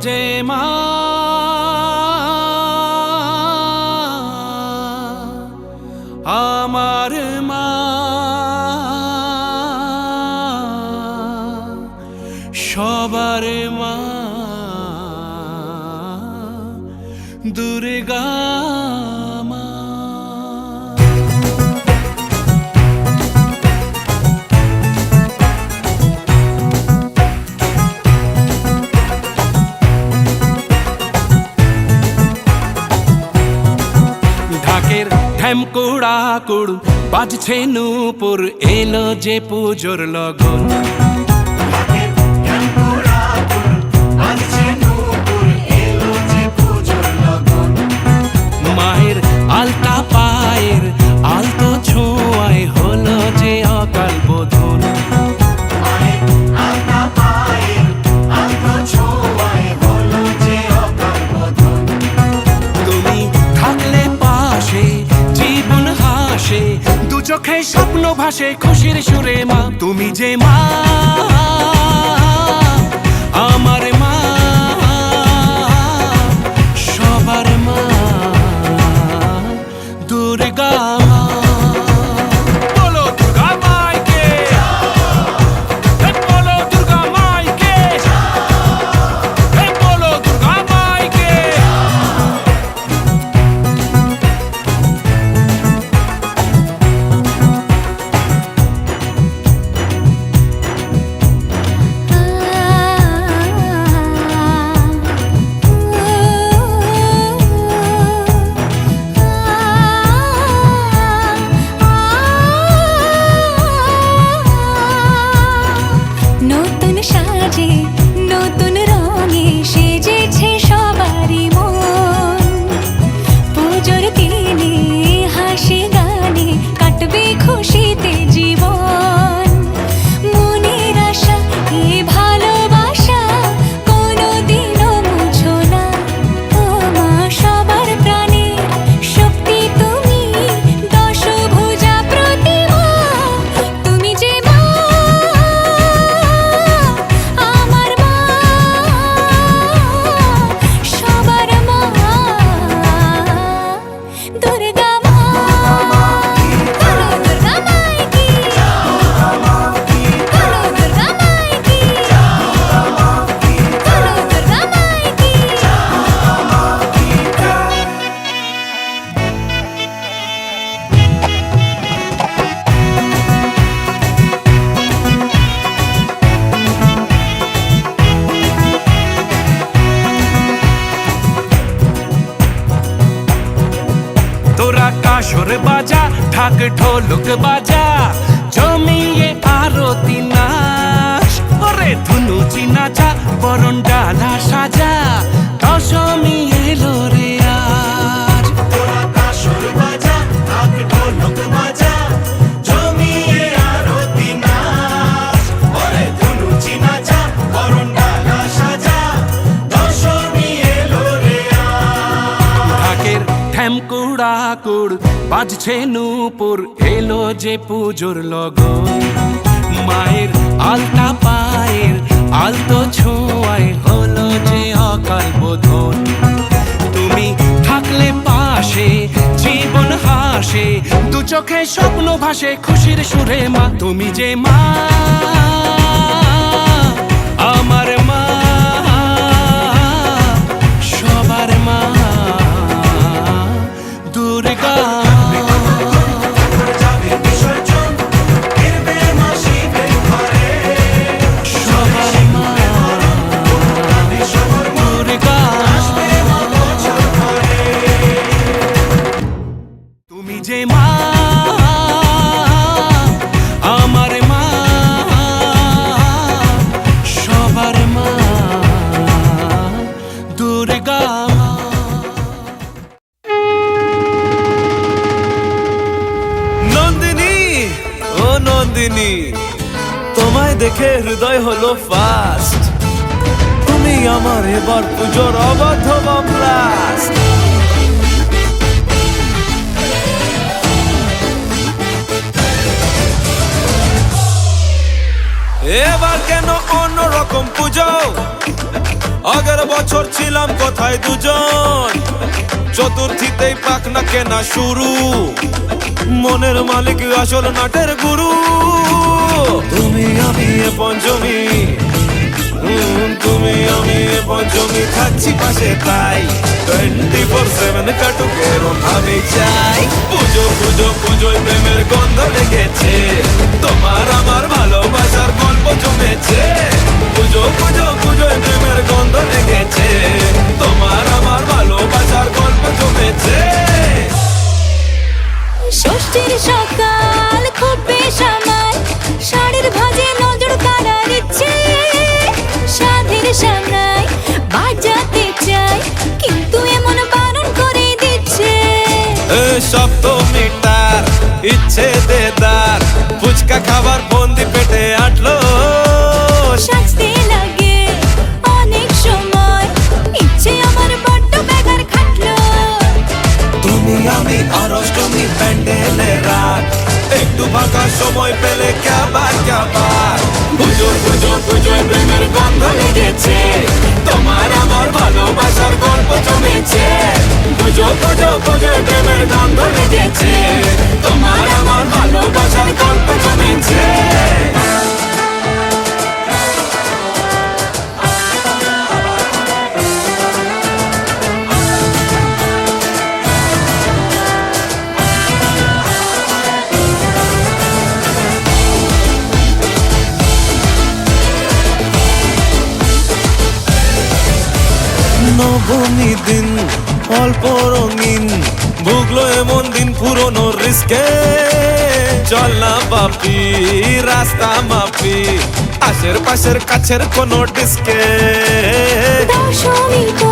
যে মা আমার মা সবার মা দুর্গা মা। ঢাকের ঢ্যামকুড়া কুড় বাজছে নূপুর, এলো যে পুজোর লগন। মায়ের আলতা পায়ের আলতো ছোঁয়ায় হলো যে অকাল বোধন। তুমি থাকলে পাশে জীবন হাসে, দু চোখে স্বপ্ন ভাসে খুশির সুরে মা। তুমি যে মা আমার মা সবার মা দুর্গা মা। বলো দুর্গা মাইকে, বলো দুর্গা মাইকে, বলো দুর্গা মাইকে। নতুন সাজে নতুন রঙে সেজেছে সবারই মন। পুজোর দিনে হাসি গানে কাটবে খুশিতে জীবন। মনের আশা এ ভালোবাসা কোনোদিনও মুছো না। ও মা সবার প্রাণে শক্তি তুমি, দশভুজা প্রতিমা। তুমি যে মা আমার মা সবার মা দুর্গা মা। বলো দুর্গা মাইকি, বলো দুর্গা মাইকি, বলো দুর্গা মাইকি। তোরা কাসর বাজা ঢাক ঢোলক বাজা, জমিয়ে আরতি নাচ। ওরে ধুনুচি নাচা বরণ ডালা সাজা, দশমী এলো রে আজ। তোরা কাসর বাজা ঢাক ঢোলক বাজা, জমিয়ে আরতি নাচ। ওরে ধুনুচি নাচা বরণ ডালা সাজা, দশমী এলো রে আজ। ঢাকের ঢ্যামকুড়া কুড় বাজছে নূপুর, এলো যে পুজোর লগন। মায়ের আলতা পায়ের আলতো ছোঁয়ায় হলো যে অকাল বোধন। তুমি থাকলে পাশে জীবন হাসে, দু চোখে স্বপ্ন ভাসে খুশির সুরে মা। তুমি যে মা আমার মা সবার মা দুর্গা। তুমি যে মা আমার মা সবার মা দুর্গা মা। নন্দিনী, ও নন্দিনী, তোমায় দেখে হৃদয় হলো ফাস্ট। তুমি আমার এবার পুজোর অবাধ্য ব্লাস্ট। এবার কেন অন্যরকম পুজো, আগের বছর ছিলাম কোথায় দুজন, চতুর্থীতেই পাখনা কেনা শুরু, মনের মালিক আসল নাটের গুরু। তুমি আমি এ পঞ্চমী, তুমি আমি এ পঞ্চমী, থাকছি পাশে তাই 24/7 কাটুক এরম ভাবে চাই। পুজো পুজো পুজোয় প্রেমের গন্ধ লেগেছে, তোমার আমার ভালোবাসার গল্প জমেছে। পুজো পুজো পুজোয় প্রেমের গন্ধ লেগেছে, তোমার আমার ভালোবাসার গল্প জমেছে। ষষ্ঠীর সকাল খুব বেসামাল, শাড়ির ভাঁজে নজর কাড়ার ইচ্ছে, সাধের সামনায় বাজাতে চাই কিন্তু এমন বারণ করে দিচ্ছে। সপ্তমীটার ইচ্ছে দেদার, ফুচকা খাবার বন্দি পেটে আটলো, সাজতে লাগে অনেক সময়, ইচ্ছে আমার বড্ড বেগার খাটলো। তুমি আমি আর অষ্টমী প্যান্ডেলে রাত, একটু ফাঁকা সময় পেলে কাবার কাবার। পুজো পুজো পুজোয় প্রেমের গন্ধ লেগেছে, তোমার আমার ভালোবাসার গল্প জমেছে। পুজো পুজো পুজোয় প্রেমের গন্ধ লেগেছে, তোমার আমার ভালোবাসার গল্প জমেছে। নবমী দিন অল্প রঙিন, ভুগলো এমন দিন পুরনো রিস্কে, চল না বাপি রাস্তা মাপি, আশের পাশের কাছের কোনো ডিস্কে। দশমী তো